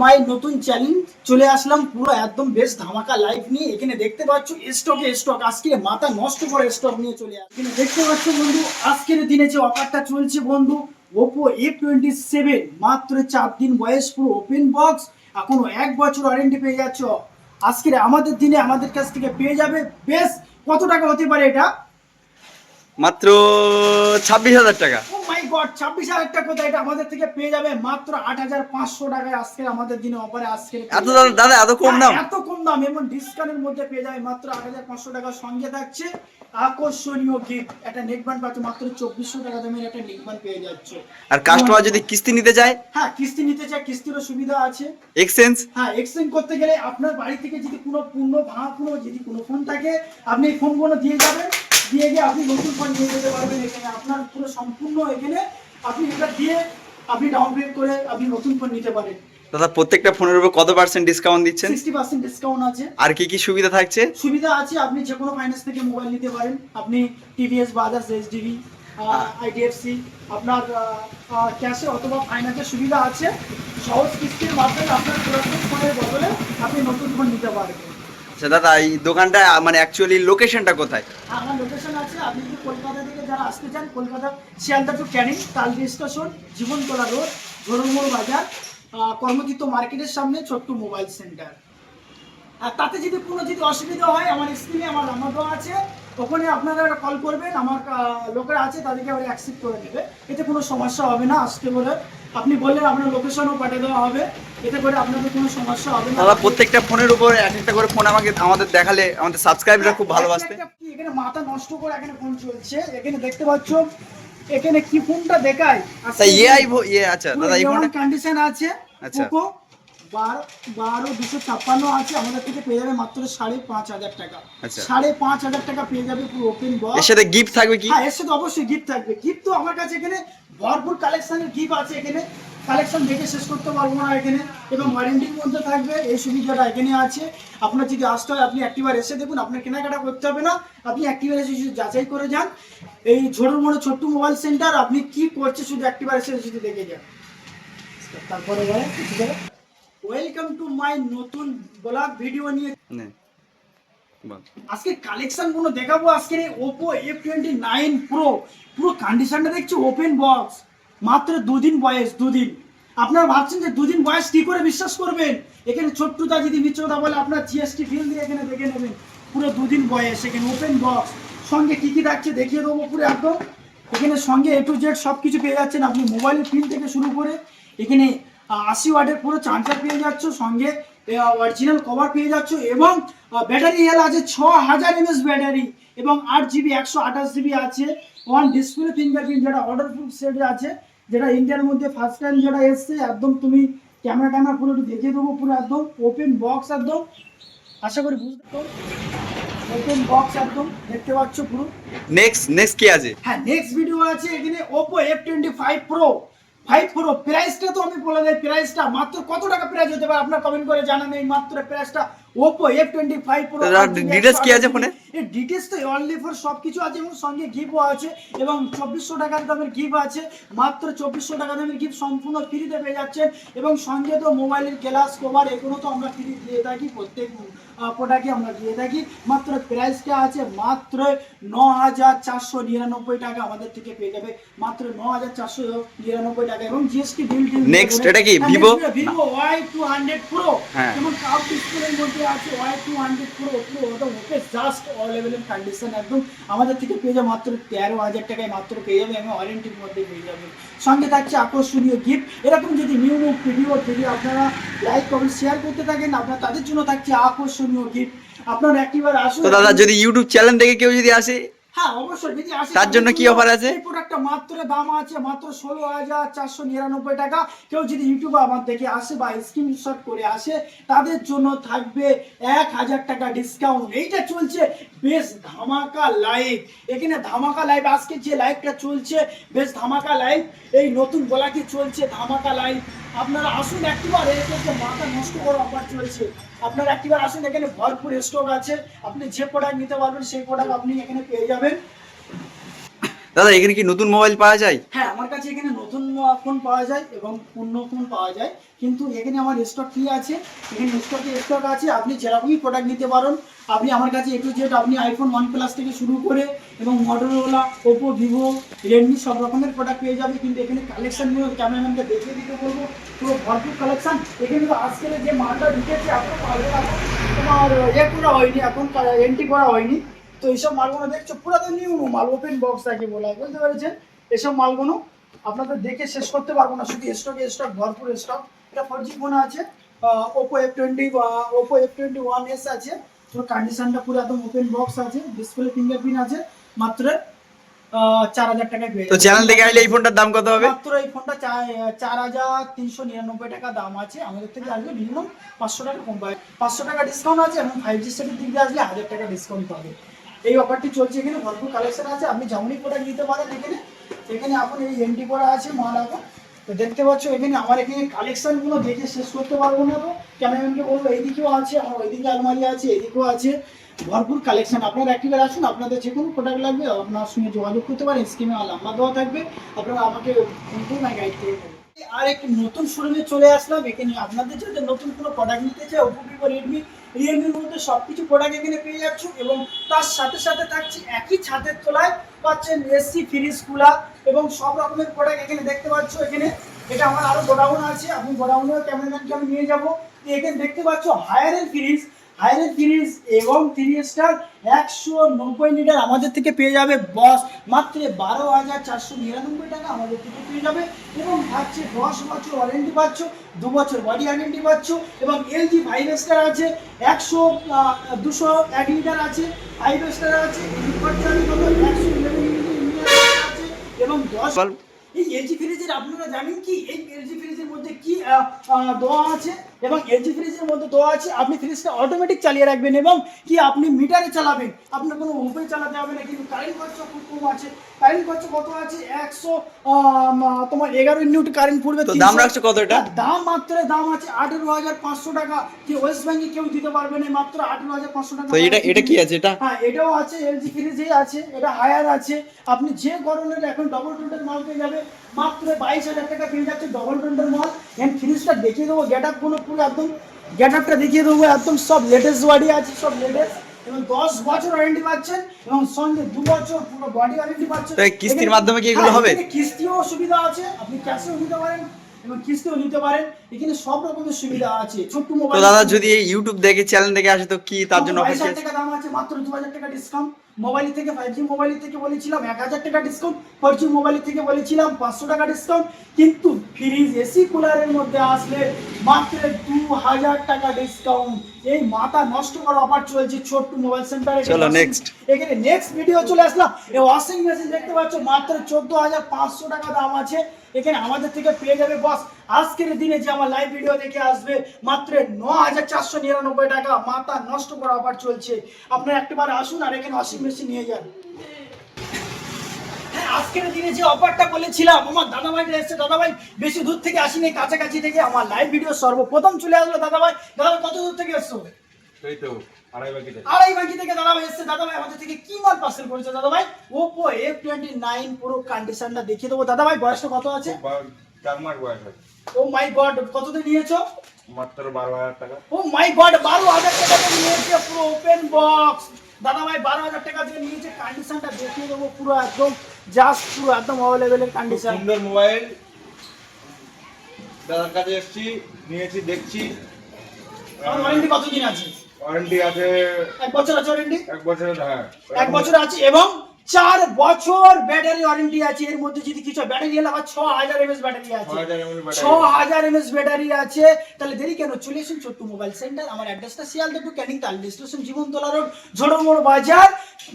মাই নতুন চ্যালেঞ্জ চলে আসলাম পুরো একদম বেশ ধামাকা লাইভ নিয়ে। এখানে দেখতে পাচ্ছ স্টক আজকে মাথা নষ্ট করে স্টক নিয়ে চলে আসে। এখানে দেখতে পাচ্ছ বন্ধু আজকের দিনে যে অফারটা চলছে বন্ধু, ওপো F27 মাত্র 4 দিন বয়স, পুরো ওপেন বক্স, এখনো 1 বছর ওয়ারেন্টি পেয়ে যাচ্ছ। আজকের আমাদের দিনে আমাদের কাছ থেকে পেয়ে যাবে। বেশ কত টাকা হতে পারে এটা? মাত্র 26,000 টাকা। ও মাই গড, 26,000 টাকা কোথায়? এটা আমাদের থেকে পেয়ে যাবে মাত্র 8,500 টাকায় আজকে আমাদের দিনে অফারে। আজকে এত দাদা এত কম দাম? এত কম দাম এবং ডিসকাউন্টের মধ্যে পেয়ে যাবে মাত্র 8,500 টাকার সঙ্গে থাকছে আকর্ষণীয় গিফট। একটা নেকব্যান্ড পাচ্ছ মাত্র 2400 টাকা দামের একটা নেকব্যান্ড পেয়ে যাচ্ছ। আর কাস্টমার যদি কিস্তি নিতে চায়? হ্যাঁ, কিস্তি নিতে চায়, কিস্তিরও সুবিধা আছে। এক্সচেঞ্জ? হ্যাঁ, এক্সচেঞ্জ করতে গেলে আপনার বাড়ি থেকে যদি কোনো পূর্ণ ভাঙা কোনো যদি কোনো ফোন থাকে, আপনি এই ফোনগুলো দিয়ে যাবেন, দিয়ে গিয়ে আপনি নতুন ফোন নিয়ে যেতে পারবেন। এখানে আপনার পুরো সম্পূর্ণ এখানে আপনি এটা দিয়ে আপনি ডাউনগ্রেড করে আপনি নতুন ফোন নিতে পারেন। দাদা প্রত্যেকটা ফোনের উপর কত % ডিসকাউন্ট দিচ্ছেন? 60% ডিসকাউন্ট আছে। আর কি কি সুবিধা থাকছে? সুবিধা আছে, আপনি যে কোনো ফাইন্যান্স থেকে মোবাইল নিতে পারেন। আপনি টিভিএস, বাজাজ, এইচডিবি, আইডিএফসি, আপনার ক্যাশে অথবা ফাইন্যান্সের সুবিধা আছে। সহজ কিস্তির মাধ্যমে আপনার পুরাতন ফোনের বদলে আপনি নতুন ফোন নিতে পারবেন। আচ্ছা দাদা, এই দোকানটা মানে অ্যাকচুয়ালি লোকেশনটা কোথায়? আমার লোকেশন আছে, আপনি যদি কলকাতা থেকে যারা আসতে চান, Kolkata Sealdah to Canning, Taldi station, Jibantala road, Jhormor Bazar, Karmatirtha মার্কেটের সামনে ছোট্ট মোবাইল সেন্টার। আর তাতে যদি কোনো অসুবিধা হয়, আমার স্ক্রিনে আমার নাম্বার দেওয়া আছে, ওখানে আপনারা কল করবেন, আমার লোকেরা আছে, তাদেরকে আবার অ্যাকসেপ্ট করে নেবে। এতে কোনো সমস্যা হবে না। আসতে বলে আপনি বললেন আপনার লোকেশনও পাঠিয়ে দেওয়া হবে, এতে করে আপনাদের কোনো সমস্যা হবে না। দাদা প্রত্যেকটা ফোনের উপর এক একটা করে ফোন আমাদের দেখালে আমাদের সাবস্ক্রাইবাররা খুব ভালোবাসবে। এখানে মাথা নষ্ট করে এখানে ফোন চলছে। এখানে দেখতে পাচ্ছ এখানে কি ফোনটা দেখায়। আচ্ছা আচ্ছা দাদা এই ফোনটা কন্ডিশন আছে। আচ্ছা, পোকো 12 আছে, আমাদের থেকে পেয়ে যাবে মাত্র 5,500 টাকা। আচ্ছা 5,500 টাকা পেয়ে যাবে পুরো ওপেন বক্স। এর সাথে গিফট থাকবে কি? হ্যাঁ, এর সাথে অবশ্যই গিফট থাকবে। গিফট তো আমার কাছে এখানে ভরপুর কালেকশনের গিফট আছে। এখানে কালেকশন দেখে শেষ করতে পারবো না এখানে, এবং ওয়ারেন্টির মধ্যে থাকবে, এই সুবিধাটা এখানে আছে। আপনার যদি আসতে হয় আপনি একটিবার এসে দেখুন, আপনার কেনাকাটা করতে হবে না, আপনি একটিবার এসে শুধু যাচাই করে যান। এই ঝোড়মোড় ছোট্ট মোবাইল সেন্টার, আপনি কি করছে শুধু একটিবার এসে শুধু দেখে যান। তারপরে ওয়েলকাম টু মাই নতুন ব্লগ ভিডিও নিয়ে আজকে কালেকশন গুলো দেখাবো। আজকে ওপো F29 প্রো, পুরো কন্ডিশনটা দেখছি ওপেন বক্স, মাত্র 2 দিন বয়স। 2 দিন আপনারা ভাবছেন যে 2 দিন বয়স কি করে বিশ্বাস করবেন? এখানে ছোট্টটা যদি মিথ্যা বলে আপনার জিএসটি বিল দিয়ে এখানে দেখে নেবেন। পুরো 2 দিন বয়স, এখানে ওপেন বক্স, সঙ্গে কি কি থাকছে দেখিয়ে দেবো পুরো একদম। এখানে সঙ্গে A to Z সব কিছু পেয়ে যাচ্ছেন আপনি, মোবাইলের পিন থেকে শুরু করে এখানে 80 ওয়াটের পুরো চার্জার পেয়ে যাচ্ছ, সঙ্গে অরিজিনাল কভার পেয়ে যাচ্ছ, এবং ব্যাটারি হেলথ আছে 6000 mAh ব্যাটারি, এবং 8GB 128GB আছে। ওয়ান ডিসপ্লে ফিঙ্গারপ্রিন্ট, যেটা অর্ডার প্রুফ সেট আছে, যেটা ইন্ডিয়ার মধ্যে ফার্স্ট টাইম যেটা এসছে। একদম তুমি ক্যামেরা পুরো একটু দেখিয়ে দেবো, পুরো একদম ওপেন বক্স একদম। আশা করি বুঝতে পারো, ওপেন বক্স একদম দেখতে পাচ্ছ পুরো। নেক্সট কি আছে? হ্যাঁ, নেক্সট ভিডিও আছে এখানে ওপো F25 প্রো। প্রাইসটা তো আমি বলে দেই, প্রাইসটা মাত্র কত টাকা প্রাইস হতে পারে আপনার কমেন্ট করে জানান। এই মাত্র প্রাইসটা ওপো F25 প্রো। ডিটেইলস কি আছে ফোনে? এই ডিটেইলস তো অনলি ফর সবকিছু আছে, এবং সঙ্গে গিফটও আছে, এবং 2400 টাকার দামের গিফট আছে। মাত্র 2400 টাকা দামের গিফট সম্পূর্ণ ফ্রিতে পেয়ে যাচ্ছেন, এবং সঙ্গে তো মোবাইলের গ্লাস কভার এগুলো তো আমরা ফ্রি দিয়ে থাকি, প্রত্যেক প্রোডাক্টে আমরা দিয়ে থাকি। মাত্র প্রাইসটা আছে মাত্র 9,499 টাকা আমাদের থেকে পেয়ে যাবে, মাত্র 9,499 টাকা, এবং জিএসটি বিল। নেক্সট এটা কি ভিভো Y200 প্রো, হ্যাঁ যেমন কাপ ডিসপ্লের মধ্যে আছে Y200 প্রো। পুরো ওটা ওকে জাস্ট অল লেভেলের কন্ডিশন একদম আমাদের থেকে পেয়ে যাবে মাত্র 13,000 টাকায় মাত্র পেয়ে যাবে, এবং ওয়ারেন্টির মধ্যে পেয়ে যাবে। সঙ্গে থাকছে আকর্ষণীয় গিফট। এরকম যদি নিউ ভিডিও আপনারা লাইক কমেন্ট শেয়ার করতে থাকেন, আপনার তাদের জন্য থাকছে আকর্ষণীয় গিফট। আপনারা একবার আসুন। তো দাদা যদি ইউটিউব চ্যানেল থেকে কেউ যদি আসে, হ্যাঁ অবশ্যই যদি আসে, তার জন্য কি অফার আছে? এই প্রোডাক্টটা মাত্র দাম আছে মাত্র 16,499 টাকা। কেউ যদি ইউটিউবে আমার দেখে আসে বা স্ক্রিনশট করে আসে, তাদের জন্য থাকবে 1,000 টাকা ডিসকাউন্ট। এইটা চলছে বেশ ধামাকা লাইভ। এখানে ধামাকা লাইভ, আজকে যে লাইভটা চলছে বেশ ধামাকা লাইভ, এই নতুন বলাকি চলছে ধামাকা লাইভ। আপনারা আসুন একবার, এরকম মাথা নষ্ট করে অফার চলছে। আপনারা একবার আসুন, এখানে ভরপুর স্টক আছে, আপনি যে প্রোডাক্ট নিতে পারবেন সেই প্রোডাক্ট আপনি এখানে পেয়ে যাবেন। দাদা এখানে কি নতুন মোবাইল পাওয়া যায়? হ্যাঁ, আমার কাছে এখানে নতুন ফোন পাওয়া যায় এবং পূর্ণ ফোন পাওয়া যায়, কিন্তু এখানে আমার স্টক কি আছে, এখানে স্টক আছে, আপনি যেরকমই প্রোডাক্ট নিতে পারেন। আপনি আমার কাছে A to Z আপনি আইফোন 1+ থেকে শুরু করে এবং মটোরোলা, ওপো, ভিভো, রেডমি সব রকমের প্রোডাক্ট পেয়ে যাবে। কিন্তু এখানে কালেকশানগুলো ক্যামেরাম্যানকে দেখিয়ে দিতে বলবো, পুরো ভরপুর কালেকশান। এখানে তো আজকের যে মালটা ঢুকেছে এখন তোমার করা হয়নি, এখন এন্ট্রি করা হয়নি। তো এইসব মালগুলো দেখছো পুরো তো নিউ মাল, ওপেন বক্স তাকে বলা হয়, বুঝতে পেরেছেন? এসব মালগুলো আপনাদের দেখে শেষ করতে পারবো না, শুধু স্টক ভরপুর স্টক। এটা 4G ফোন আছে, ওপো F21s আছে, পুরো কন্ডিশনটা পুরো একদম ওপেন বক্স আছে, ডিসপ্লে ফিঙ্গারপ্রিন্ট আছে, মাত্র 4000 টাকায় পেয়ে তো চ্যানেল থেকে আসলে এই ফোনটার দাম কত হবে? মাত্র এই ফোনটা 4399 টাকা দাম আছে। আমাদের থেকে আসবে মিনিমাম 500 টাকা কম পাবে, 500 টাকা ডিসকাউন্ট আছে এবং 5G সেটের দিক দিয়ে আসলে 1000 টাকা ডিসকাউন্ট পাবে। এই অফারটি চলছে, এখানে ভরপুর কালেকশন আছে, আপনি যেমনই প্রোডাক্ট নিতে পারেন। এখানে এখন এই এন্ট্রি করা আছে মাল এখন, তো দেখতে পাচ্ছ এখানে আমার এখানে কালেকশনগুলো দেখে শেষ করতে পারবো না। তো ক্যামেরাম্যানকে বলবো এইদিকেও আছে, আমার ওইদিকে আলমারি আছে, এদিকেও আছে, ভরপুর কালেকশন। আপনারা একটিবার আসুন, আপনাদের যে কোনো প্রোডাক্ট লাগবে আপনার সঙ্গে যোগাযোগ করতে পারেন, স্ক্রিনে নাম্বার দেওয়া থাকবে, আপনারা আমাকে ফোন করুন, আমি গাইড করে দেবো। আর একটি নতুন শোরুমে চলে আসলাম, এখানে আপনাদের যাতে নতুন কোনো প্রোডাক্ট নিতে চাই, ওপো, ভিভো, রেডমি, রিয়েলমির মধ্যে সব কিছু প্রোডাক্ট এখানে পেয়ে যাচ্ছ এবং তার সাথে সাথে থাকছে একই ছাদের তলায় পাচ্ছেন এসি, ফ্রিজ, কুলার এবং সব রকমের প্রোডাক্ট এখানে দেখতে পাচ্ছ। এখানে এটা আমার আরও গোডাউন আছে, আপনি গোডাউনেও ক্যামেরাম্যানকে আমি নিয়ে যাবো। এখানে দেখতে পাচ্ছ হায়ার এন্ড ফ্রিজ এবং 3 স্টার 190 লিটার আমাদের থেকে পেয়ে যাবে বস, মাত্র 12,499 টাকা আমাদের থেকে পেয়ে যাবে এবং থাকছে 10 বছর ওয়ারেন্টি পাচ্ছ, 2 বছর বডি ওয়ারেন্টি পাচ্ছ এবং LG 5 স্টার আছে, 201 লিটার আছে, 5 স্টার আছে, 111 লিটার আছে এবং 10। এই এলজি ফ্রিজের আপনারা জানেন কি এই এলজি ফ্রিজের মধ্যে কি দেওয়া আছে, এবং এলজি ফ্রিজের মধ্যে দেওয়া আছে আপনি ফ্রিজটা অটোমেটিক চালিয়ে রাখবেন এবং কি আপনি মিটারে চালাবেন, আপনার কোনো উপায় চালাতে হবে না। কিন্তু কারেন্ট খরচ খুব কম আছে, কারেন্ট খরচ কত আছে 11 ইউনিট কারেন্ট পড়বে। তো দাম রাখছো কত এটা? দাম মাত্র দাম আছে 18,500 টাকা, কি ওয়েস্ট বেঙ্গলে কেউ দিতে পারবে না, মাত্র 18,500 টাকা। তো এটা কি আছে? এটা হ্যাঁ এটাও আছে, এলজি ফ্রিজে আছে, এটা হায়ার আছে, আপনি যে ধরনের এখন ডবল টোনের মাল পেয়ে যাবে, মাত্র 22,000 টাকা পেয়ে যাচ্ছে ডবল টোনের মাল। এন্ড ফ্রিজটা দেখিয়ে দেবো, গেট আপ গুলো পুরো একদম গেট আপটা দেখিয়ে দেবো, একদম সব লেটেস্ট বডি আছে, সব লেটেস্ট এবং 10 বছর ওয়ারেন্টি পাচ্ছেন এবং সঙ্গে 2 বছর পুরো বডি ওয়ারেন্টি পাচ্ছেন। তো কিস্তির মাধ্যমে কি এগুলো হবে? কিস্তিও সুবিধা আছে, আপনি ক্যাশেও নিতে পারেন এবং কিস্তিও নিতে পারেন, এখানে সব রকমের সুবিধা আছে। ছোট্ট তো মোবাইল দাদা যদি এই ইউটিউব দেখে চ্যানেল দেখে আসে তো কি তার জন্য অফার 22,000 টাকা দাম আছে, মাত্র 2,000 টাকা ডিসকাউন্ট। মোবাইল থেকে 5G মোবাইল থেকে বলেছিলাম 1,000 টাকা ডিসকাউন্ট, 4G মোবাইল থেকে বলেছিলাম 500 টাকা ডিসকাউন্ট, কিন্তু ফ্রিজ এসি কুলারের মধ্যে আসলে মাত্র 2,000 টাকা ডিসকাউন্ট। এই মাথা নষ্ট করা অফার চলছে ছোট্ট মোবাইল সেন্টারে। চলো নেক্সট, এখানে নেক্সট ভিডিও চলে আসলাম। এই ওয়াশিং মেশিন দেখতে পাচ্ছ মাত্র 14,500 টাকা দাম আছে, এখানে আমাদের থেকে পেয়ে যাবে বস। আজকের দিনে যে আমার লাইভ ভিডিও দেখে আসবে মাত্র 9,499 টাকা, মাথা নষ্ট করা অফার চলছে। আপনারা একবার আসুন আর এখানে ওয়াশিং মেশিন নিয়ে যান। হ্যাঁ আজকের দিনে যে অফারটা বলেছিলাম, আমার দাদাভাই এসেছে, দাদাভাই বেশি দূর থেকে আসিনি, কাছাকাছি থেকে আমার লাইভ ভিডিও সর্বপ্রথম চলে আসলো। দাদাভাই কত দূর থেকে এসছো? এই তো আড়াইবাঙ্কি থেকে দাদাভাই এসছে। দাদাভাই আমাদের থেকে কি মাল পার্সেল করেছে? দাদাভাই ওপো F29 পুরো কন্ডিশনটা দেখিয়ে দেবো। দাদাভাই বয়সটা কত আছে? 4 মাস বয়স আছে। ও মাই গড, কততে নিয়েছো? মাত্র 12,000 টাকা। ও মাই গড, 12,000 টাকা দিয়ে নিয়েছে পুরো ওপেন বক্স। দাদাভাই 12,000 টাকা দিয়ে নিয়েছে, কন্ডিশনটা দেখিয়ে দেবো পুরো একদম জাস্ট পুরো একদম অ্যাভেলেবেল কন্ডিশন। সুন্দর মোবাইল, দাদার কাছে এসেছি, নিয়েছি, দেখছি। আমার ওয়ারেন্টি কতদিন আছে? ওয়ারেন্টি আছে 1 বছর আছে ওয়ারেন্টি? 1 বছরের। হ্যাঁ 1 বছর আছে এবং 4 বছর ব্যাটারি ওয়ারেন্টি আছে। এর মধ্যে যদি কিছু ব্যাটারি এলে আবার 6,000 mAh ব্যাটারি আছে, 6,000 mAh ব্যাটারি আছে। তাহলে দেরি কেন, চলে আসুন ছোট্ট মোবাইল সেন্টার। আমার অ্যাড্রেসটা শিয়ালদা টু ক্যানিং তাল স্টেশন, জীবনতলা রোড, ঝড়মোড় বাজার,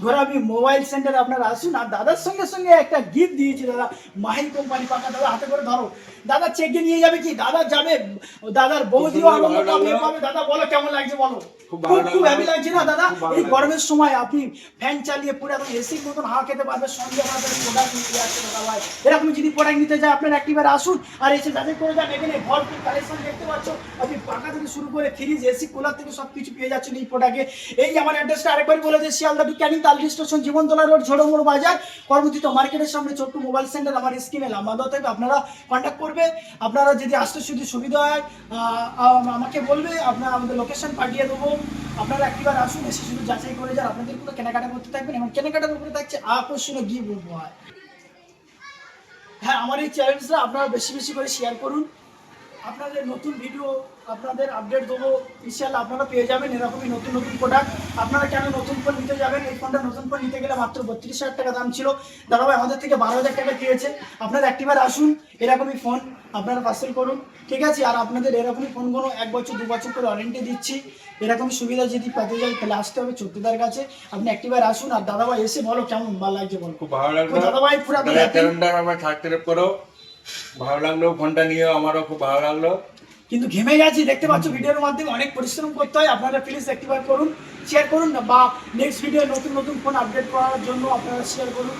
ঘোরাবি মোবাইল সেন্টার। আপনারা আসুন। আর দাদার সঙ্গে সঙ্গে একটা গিফট দিয়েছি দাদা, মাহির কোম্পানি পাকা। দাদা হাতে করে ধরো, দাদা চেকে নিয়ে যাবে কি? দাদা যাবে, দাদার বৌদিও আনন্দ পাবে। দাদা বলো কেমন লাগছে বলো? খুব হ্যাপি লাগছে না দাদা? এই গরমের সময় আপনি ফ্যান চালিয়ে পুরো একদম এসির মধ্যে মতন হাওয়া খেতে পারবে, সঙ্গে আমাদের প্রোডাক্ট নিতে আসছে দাদা ভাই। এরকম যদি প্রোডাক্ট নিতে যায় আপনারা একটিবার আসুন আর এসে যাচাই করে যান। এখানে ভরপুর কালেকশন দেখতে পাচ্ছ, আপনি পাখা থেকে শুরু করে ফ্রিজ, এসি, কুলার থেকে সব কিছু পেয়ে যাচ্ছেন এই প্রোডাক্টে। এই যে আমার অ্যাড্রেসটা আরেকবার বলে যে Sealdah to Canning Taldi station, Jibantala road, Jhormor Bazar, Karmatirtha মার্কেটের সামনে ছোট্ট মোবাইল সেন্টার। আমার স্ক্রিনে নাম্বার দেওয়া থাকবে, আপনারা কন্ট্যাক্ট করবে। আপনারা যদি আসতে শুধু সুবিধা হয় আমাকে বলবে, আপনারা আমাদের লোকেশন পাঠিয়ে দেবো। আপনারা একবার আসুন, এসে শুধু যাচাই করে যান। আপনাদের কোনো কেনাকাটা করতে থাকবেন এবং কেনাকাটার উপরে থাকছে আকর্ষণীয় গিফট উপহার। হ্যাঁ, আমার এই চ্যালেঞ্জটা আপনারা বেশি বেশি করে শেয়ার করুন। আপনাদের নতুন ভিডিও আপনাদের আপডেট দেবো, ইনশাআল্লাহ আপনারা পেয়ে যাবেন এরকমই নতুন নতুন প্রোডাক্ট। আপনারা কেন নতুন ফোন নিতে যাবেন? এই ফোনটা নতুন ফোন নিতে গেলে মাত্র 32,000 টাকা দাম ছিল, দাদাভাই আমাদের থেকে 12,000 টাকা পেয়েছে। আপনারা একটিবার আসুন, এরকমই ফোন আপনারা পার্সেল করুন, ঠিক আছে? আর আপনাদের এরকমই ফোনগুলো 1 বছর 2 বছর করে ওয়ারেন্টি দিচ্ছি। এরকম সুবিধা যদি পেতে যাই তাহলে আসতে হবে চোদ্দদার কাছে। আপনি একটিবার আসুন আর দাদাভাই এসে বলো কেমন ভালো লাগছে, বলো। খুব ভালো লাগলো দাদাভাই পুরো চ্যানেলটা আমার সাবস্ক্রাইব করো। ভালো লাগলো, ফোনটা নিয়েও আমারও খুব ভালো লাগলো। কিন্তু ঘেমে গেছি, দেখতে পাচ্ছ ভিডিওর মাধ্যমে অনেক পরিশ্রম করতে হয়। আপনারা প্লিজ একটিবার করুন, শেয়ার করুন না, বা নেক্সট ভিডিও নতুন নতুন ফোন আপডেট করার জন্য আপনারা শেয়ার করুন।